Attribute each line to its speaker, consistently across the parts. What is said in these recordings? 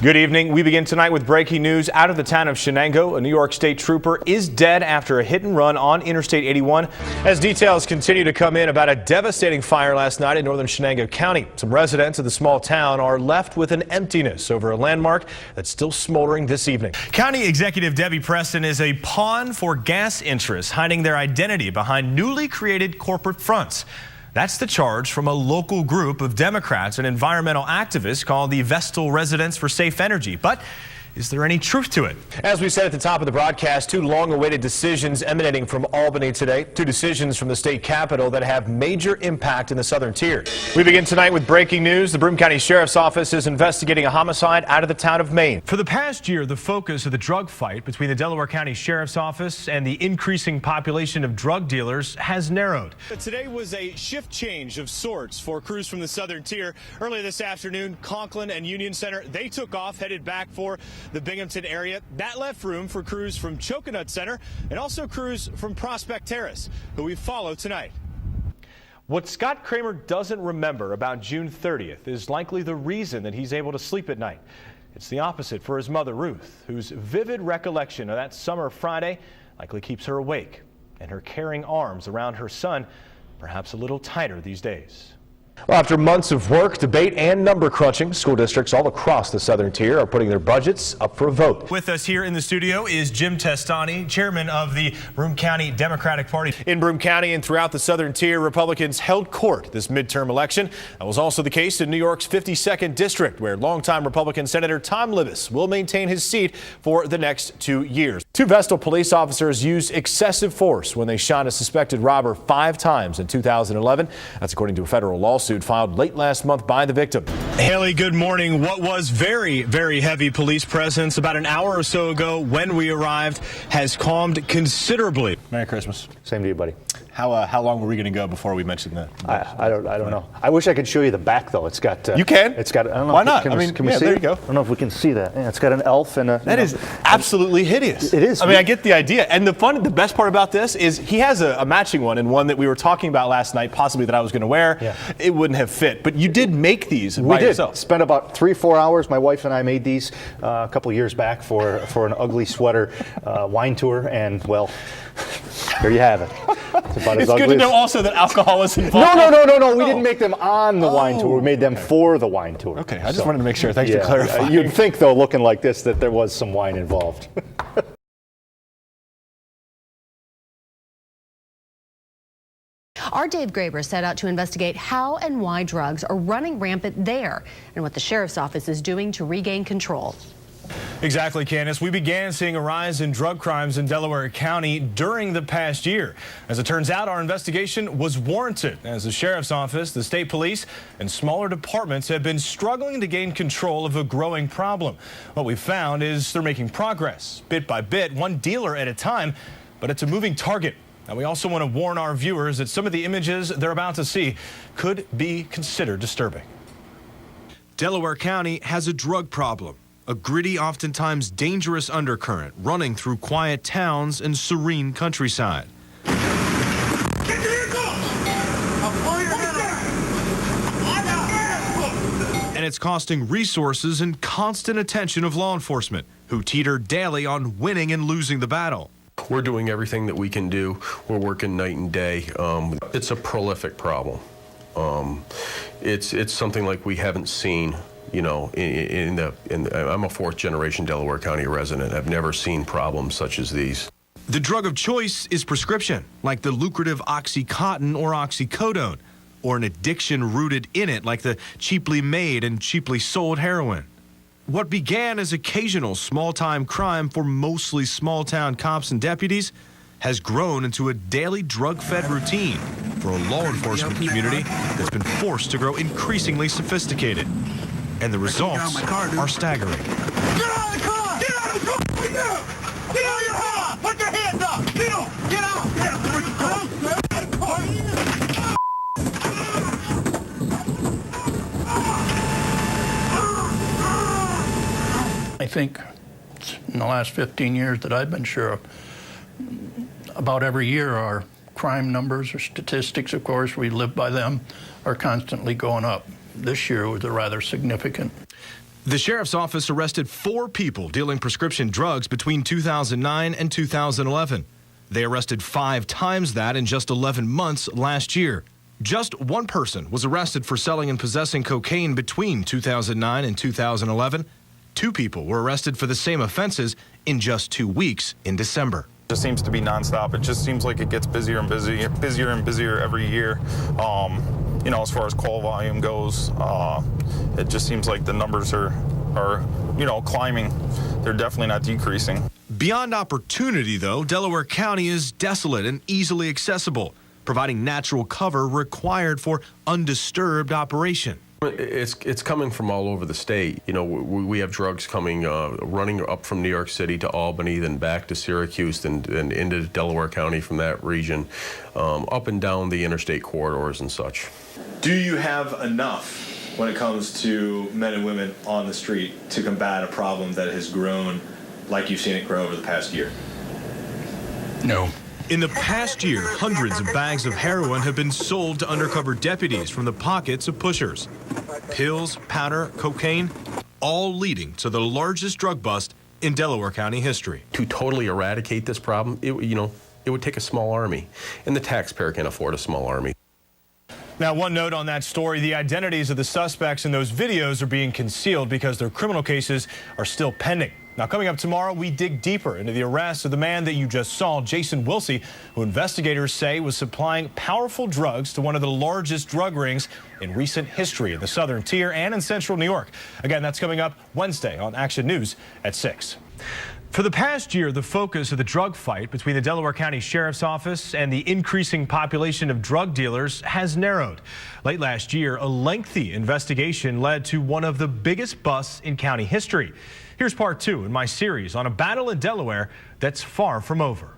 Speaker 1: Good evening. We begin tonight with breaking news out of the town of Shenango. A New York State trooper is dead after a hit and run on Interstate 81. As details continue to come in about a devastating fire last night in northern Shenango County. Some residents of the small town are left with an emptiness over a landmark that's still smoldering this evening. County Executive Debbie Preston is a pawn for gas interests, hiding their identity behind newly created corporate fronts. That's the charge from a local group of Democrats and environmental activists called the Vestal Residents for Safe Energy. But is there any truth to it? As we said at the top of the broadcast, two long-awaited decisions emanating from Albany today. Two decisions from the state capitol that have major impact in the southern tier. We begin tonight with breaking news. The Broome County Sheriff's Office is investigating a homicide out of the town of Maine. For the past year, the focus of the drug fight between the Delaware County Sheriff's Office and the increasing population of drug dealers has narrowed. Today was a shift change of sorts for crews from the southern tier. Earlier this afternoon, Conklin and Union Center, they took off, headed back for the Binghamton area. That left room for crews from Coconut Center and also crews from Prospect Terrace, who we follow tonight. What Scott Kramer doesn't remember about June 30th is likely the reason that he's able to sleep at night. It's the opposite for his mother, Ruth, whose vivid recollection of that summer Friday likely keeps her awake, and her caring arms around her son perhaps a little tighter these days. Well, after months of work, debate, and number crunching, school districts all across the southern tier are putting their budgets up for a vote. With us here in the studio is Jim Testani, chairman of the Broome County Democratic Party. In Broome County and throughout the southern tier, Republicans held court this midterm election. That was also the case in New York's 52nd district, where longtime Republican Senator Tom Libous will maintain his seat for the next 2 years. Two Vestal police officers used excessive force when they shot a suspected robber 5 times in 2011. That's according to a federal lawsuit filed late last month by the victim. Haley, good morning. What was very, very heavy police presence about an hour or so ago when we arrived has calmed considerably. Merry Christmas.
Speaker 2: Same to you, buddy.
Speaker 1: How long were we going to go before we mentioned that?
Speaker 2: I don't know. I wish I could show you the back though. It's got.
Speaker 1: You can.
Speaker 2: It's got. I don't know.
Speaker 1: Why not?
Speaker 2: Can we see
Speaker 1: there
Speaker 2: it?
Speaker 1: you go.
Speaker 2: I don't know if we can see that. Yeah, it's got an elf and a.
Speaker 1: That is absolutely hideous.
Speaker 2: It is.
Speaker 1: I mean, I get the idea. And the best part about this is he has a matching one, and one that we were talking about last night, possibly that I was going to wear. Yeah. It wouldn't have fit, but you did make these by yourself.
Speaker 2: Spent about 3-4 hours. My wife and I made these a couple years back for an ugly sweater wine tour, and well, there you have it.
Speaker 1: It's good to know also that alcohol is involved.
Speaker 2: No. We didn't make them on the wine tour. We made them for the wine tour.
Speaker 1: Okay, I just wanted to make sure. Thanks for clarifying.
Speaker 2: You'd think, though, looking like this, that there was some wine involved.
Speaker 3: Our Dave Greber set out to investigate how and why drugs are running rampant there and what the sheriff's office is doing to regain control.
Speaker 1: Exactly, Candace. We began seeing a rise in drug crimes in Delaware County during the past year. As it turns out, our investigation was warranted, as the sheriff's office, the state police, and smaller departments have been struggling to gain control of a growing problem. What we found is they're making progress, bit by bit, one dealer at a time, but it's a moving target. And we also want to warn our viewers that some of the images they're about to see could be considered disturbing. Delaware County has a drug problem. A gritty, oftentimes dangerous undercurrent running through quiet towns and serene countryside. And it's costing resources and constant attention of law enforcement, who teeter daily on winning and losing the battle.
Speaker 4: We're doing everything that we can do. We're working night and day. It's a prolific problem. It's something like we haven't seen. You know, I'm a 4th generation Delaware County resident. I've never seen problems such as these. The drug of choice is prescription, like the lucrative Oxycontin or oxycodone, or an addiction rooted in it, like the cheaply made and cheaply sold heroin. What began as occasional small-time crime for mostly small-town cops and deputies has grown into a daily drug-fed routine for a law enforcement community that's been forced to grow increasingly sophisticated. And the results are staggering.
Speaker 5: Get out of the car! Get out of the car! Get out! Get out of your car! Put your hands up! Get out! Get out! Get out!
Speaker 6: I think in the last 15 years that I've been sheriff, about every year our crime numbers or statistics, of course, we live by them, are constantly going up. This year was rather significant.
Speaker 4: The sheriff's office arrested 4 people dealing prescription drugs between 2009 and 2011. They arrested 5 times that in just 11 months last year. Just 1 person was arrested for selling and possessing cocaine between 2009 and 2011. 2 people were arrested for the same offenses in just 2 weeks in December.
Speaker 7: It just seems to be nonstop. It just seems like it gets busier and busier every year. You know, as far as call volume goes, it just seems like the numbers are you know, climbing. They're definitely not decreasing.
Speaker 4: Beyond opportunity, though, Delaware County is desolate and easily accessible, providing natural cover required for undisturbed operation. It's coming from all over the state. You know, we have drugs coming, running up from New York City to Albany, then back to Syracuse, and into Delaware County from that region, up and down the interstate corridors and such.
Speaker 1: Do you have enough when it comes to men and women on the street to combat a problem that has grown like you've seen it grow over the past year?
Speaker 6: No.
Speaker 4: In the past year, hundreds of bags of heroin have been sold to undercover deputies from the pockets of pushers. Pills, powder, cocaine, all leading to the largest drug bust in Delaware County history. To totally eradicate this problem, it would take a small army, and the taxpayer can't afford a small army.
Speaker 1: Now, one note on that story, the identities of the suspects in those videos are being concealed because their criminal cases are still pending. Now, coming up tomorrow, we dig deeper into the arrest of the man that you just saw, Jason Wilsey, who investigators say was supplying powerful drugs to one of the largest drug rings in recent history in the Southern Tier and in Central New York. Again, that's coming up Wednesday on Action News at 6. For the past year, the focus of the drug fight between the Delaware County Sheriff's Office and the increasing population of drug dealers has narrowed. Late last year, a lengthy investigation led to one of the biggest busts in county history. Here's part 2 in my series on a battle in Delaware that's far from over.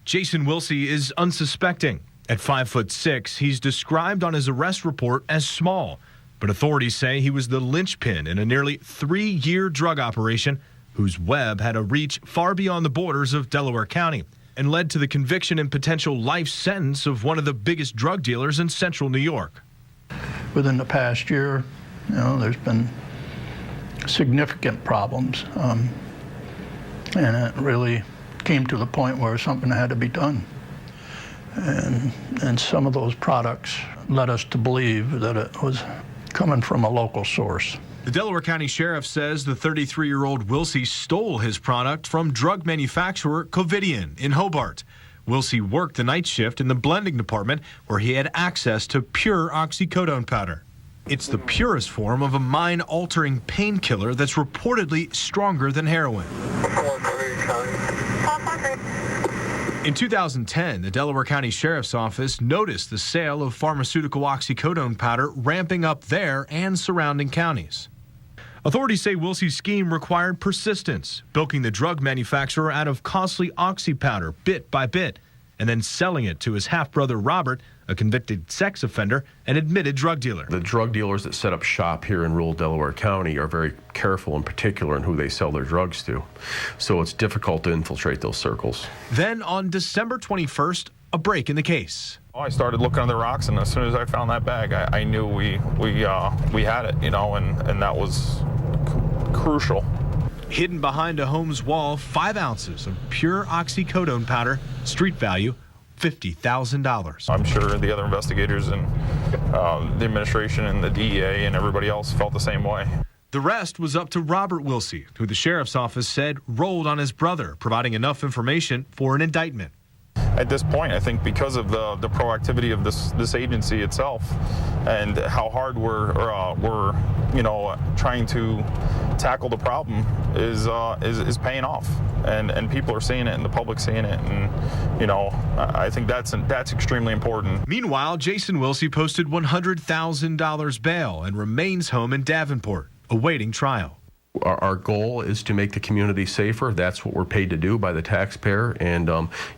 Speaker 1: Jason Wilsey is unsuspecting. At 5'6", he's described on his arrest report as small. But authorities say he was the linchpin in a nearly 3-year drug operation whose web had a reach far beyond the borders of Delaware County and led to the conviction and potential life sentence of one of the biggest drug dealers in Central New York.
Speaker 6: Within the past year, there's been significant problems, and it really came to the point where something had to be done. And some of those products led us to believe that it was coming from a local source.
Speaker 4: The Delaware County Sheriff says the 33-year-old Wilsey stole his product from drug manufacturer Covidian in Hobart. Wilsey worked the night shift in the blending department where he had access to pure oxycodone powder. It's the purest form of a mind-altering painkiller that's reportedly stronger than heroin. In 2010, the Delaware County Sheriff's Office noticed the sale of pharmaceutical oxycodone powder ramping up there and surrounding counties. Authorities say Wilsey's scheme required persistence, bilking the drug manufacturer out of costly oxy powder bit by bit, and then selling it to his half-brother Robert, a convicted sex offender and admitted drug dealer. The drug dealers that set up shop here in rural Delaware County are very careful and particular in who they sell their drugs to. So it's difficult to infiltrate those circles. Then on December 21st, a break in the case.
Speaker 7: I started looking under rocks, and as soon as I found that bag, I knew we had it, and that was crucial.
Speaker 4: Hidden behind a home's wall, 5 ounces of pure oxycodone powder, street value $50,000.
Speaker 7: I'm sure the other investigators and the administration and the DEA and everybody else felt the same way.
Speaker 4: The rest was up to Robert Wilsey, who the sheriff's office said rolled on his brother, providing enough information for an indictment.
Speaker 7: At this point, I think because of the proactivity of this agency itself and how hard we're trying to tackle the problem is paying off, and people are seeing it and the public's seeing it, and I think that's extremely important.
Speaker 4: Meanwhile, Jason Wilsey posted $100,000 bail and remains home in Davenport, awaiting trial. Our goal is to make the community safer. That's what we're paid to do by the taxpayer, and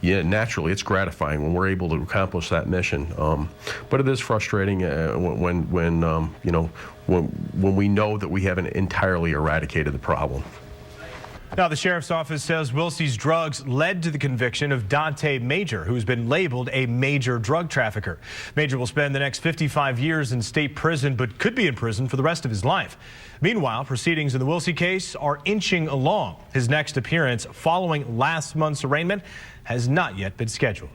Speaker 4: naturally, it's gratifying when we're able to accomplish that mission. But it is frustrating when we know that we haven't entirely eradicated the problem.
Speaker 1: Now, the sheriff's office says Wilsey's drugs led to the conviction of Dante Major, who's been labeled a major drug trafficker. Major will spend the next 55 years in state prison, but could be in prison for the rest of his life. Meanwhile, proceedings in the Wilsey case are inching along. His next appearance following last month's arraignment has not yet been scheduled.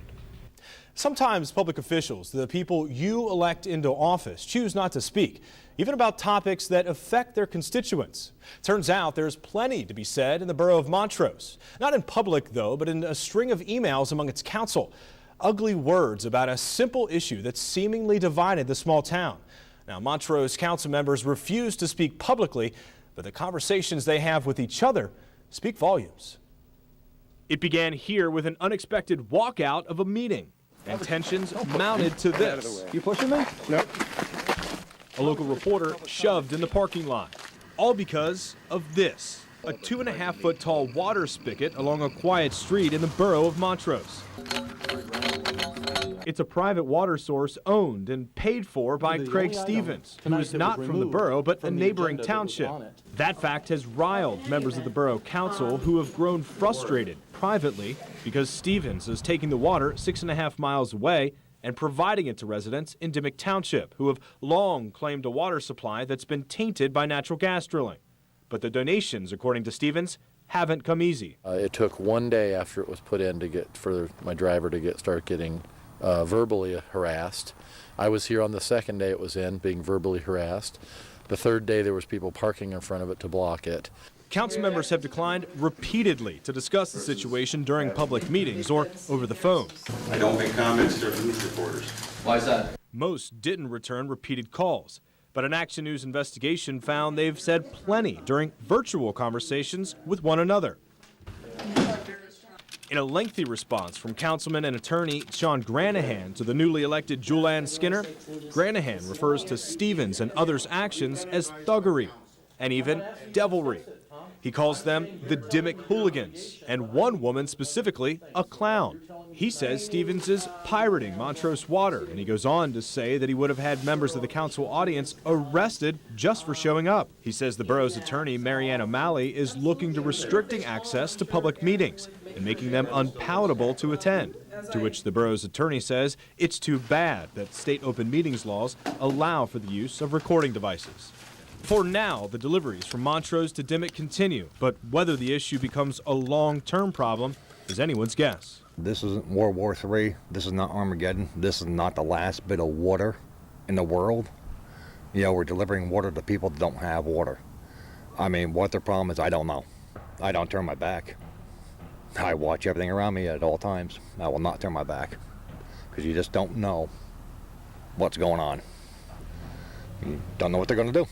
Speaker 1: Sometimes public officials, the people you elect into office, choose not to speak, even about topics that affect their constituents. Turns out there's plenty to be said in the borough of Montrose. Not in public, though, but in a string of emails among its council. Ugly words about a simple issue that seemingly divided the small town. Now, Montrose council members refuse to speak publicly, but the conversations they have with each other speak volumes. It began here with an unexpected walkout of a meeting, and tensions mounted to this.
Speaker 8: You pushing me? No.
Speaker 1: A local reporter shoved in the parking lot, all because of this, a 2.5-foot tall water spigot along a quiet street in the borough of Montrose. It's a private water source owned and paid for by Craig Stevens, who is not from the borough but a neighboring township. That fact has riled members of the borough council who have grown frustrated privately because Stevens is taking the water 6.5 miles away and providing it to residents in Dimmick Township, who have long claimed a water supply that's been tainted by natural gas drilling. But the donations, according to Stevens, haven't come easy.
Speaker 9: It took one day after it was put in for my driver to start getting verbally harassed. I was here on the second day it was in, being verbally harassed. The third day there was people parking in front of it to block it.
Speaker 1: Council members have declined repeatedly to discuss the situation during public meetings or over the phone.
Speaker 10: I don't make comments to news reporters.
Speaker 8: Why is that?
Speaker 1: Most didn't return repeated calls, but an Action News investigation found they've said plenty during virtual conversations with one another. In a lengthy response from councilman and attorney Sean Granahan to the newly elected Julianne Skinner, Granahan refers to Stevens and others' actions as thuggery and even devilry. He calls them the Dimmick hooligans, and one woman specifically a clown. He says Stevens is pirating Montrose water, and he goes on to say that he would have had members of the council audience arrested just for showing up. He says the borough's attorney, Marianne O'Malley, is looking to restricting access to public meetings and making them unpalatable to attend, to which the borough's attorney says it's too bad that state open meetings laws allow for the use of recording devices. For now, the deliveries from Montrose to Dimmick continue, but whether the issue becomes a long-term problem is anyone's guess.
Speaker 11: This isn't World War III. This is not Armageddon. This is not the last bit of water in the world. You know, we're delivering water to people that don't have water. I mean, what their problem is, I don't know. I don't turn my back. I watch everything around me at all times. I will not turn my back because you just don't know what's going on. You don't know what they're going to do.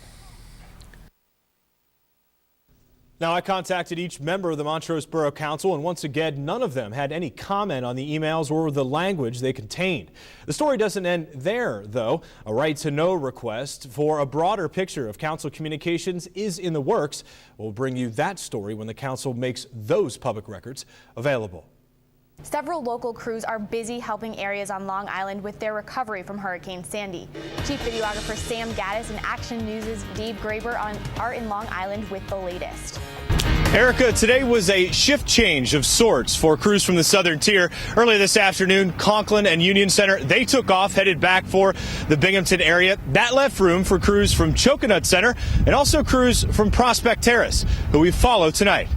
Speaker 1: Now, I contacted each member of the Montrose Borough Council, and once again, none of them had any comment on the emails or the language they contained. The story doesn't end there, though. A right-to-know request for a broader picture of council communications is in the works. We'll bring you that story when the council makes those public records available.
Speaker 12: Several local crews are busy helping areas on Long Island with their recovery from Hurricane Sandy. Chief videographer Sam Gaddis and Action News' Dave Greber are in Long Island with the latest.
Speaker 1: Erica, today was a shift change of sorts for crews from the southern tier. Earlier this afternoon, Conklin and Union Center, they took off, headed back for the Binghamton area. That left room for crews from Choconut Center and also crews from Prospect Terrace, who we follow tonight.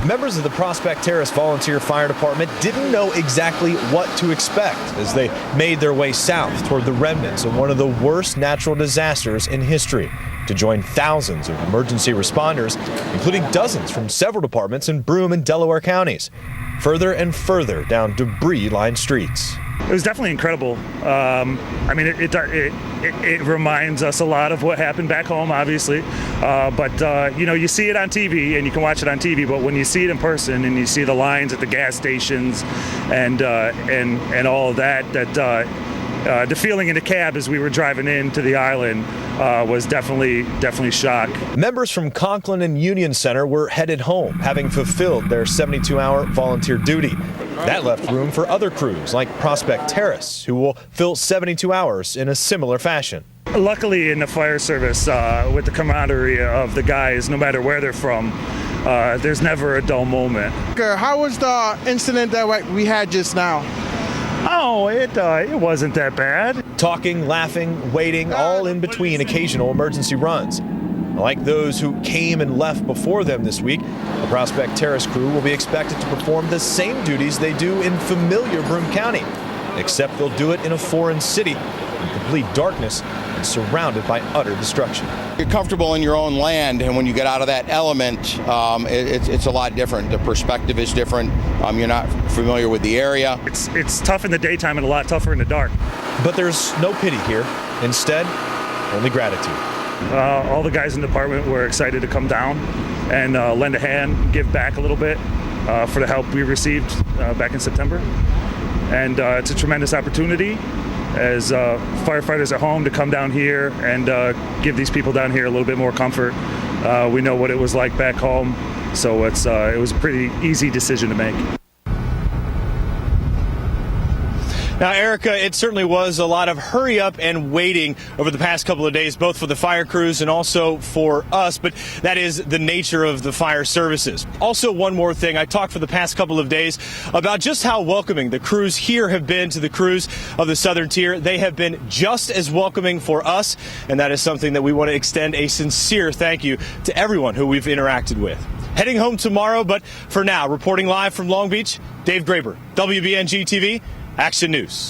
Speaker 1: Members of the Prospect Terrace Volunteer Fire Department didn't know exactly what to expect as they made their way south toward the remnants of one of the worst natural disasters in history to join thousands of emergency responders, including dozens from several departments in Broome and Delaware counties, further and further down debris-lined streets.
Speaker 13: It was definitely incredible. I mean, it reminds us a lot of what happened back home, obviously. But you know, you see it on TV and you can watch it on TV. But when you see it in person and you see the lines at the gas stations and all of that, the feeling in the cab as we were driving into the island was definitely shock.
Speaker 1: Members from Conklin and Union Center were headed home, having fulfilled their 72-hour volunteer duty. That left room for other crews like Prospect Terrace, who will fill 72 hours in a similar fashion.
Speaker 13: Luckily in the fire service, with the camaraderie of the guys, no matter where they're from, there's never a dull moment.
Speaker 5: How was the incident that we had just now?
Speaker 13: Oh, it wasn't that bad.
Speaker 1: Talking, laughing, waiting, all in between occasional emergency runs. Like those who came and left before them this week, the Prospect Terrace crew will be expected to perform the same duties they do in familiar Broome County, except they'll do it in a foreign city, in complete darkness and surrounded by utter destruction.
Speaker 8: You're comfortable in your own land, and when you get out of that element, it's a lot different. The perspective is different. You're not familiar with the area.
Speaker 13: It's tough in the daytime and a lot tougher in the dark.
Speaker 1: But there's no pity here. Instead, only gratitude.
Speaker 13: All the guys in the department were excited to come down and lend a hand, give back a little bit for the help we received back in September. And it's a tremendous opportunity as firefighters at home to come down here and give these people down here a little bit more comfort. We know what it was like back home, so it was a pretty easy decision to make.
Speaker 1: Now, Erica, it certainly was a lot of hurry up and waiting over the past couple of days, both for the fire crews and also for us, but that is the nature of the fire services. Also, one more thing, I talked for the past couple of days about just how welcoming the crews here have been to the crews of the Southern Tier. They have been just as welcoming for us, and that is something that we want to extend a sincere thank you to everyone who we've interacted with. Heading home tomorrow, but for now, reporting live from Long Beach, Dave Greber, WBNG TV, Action News.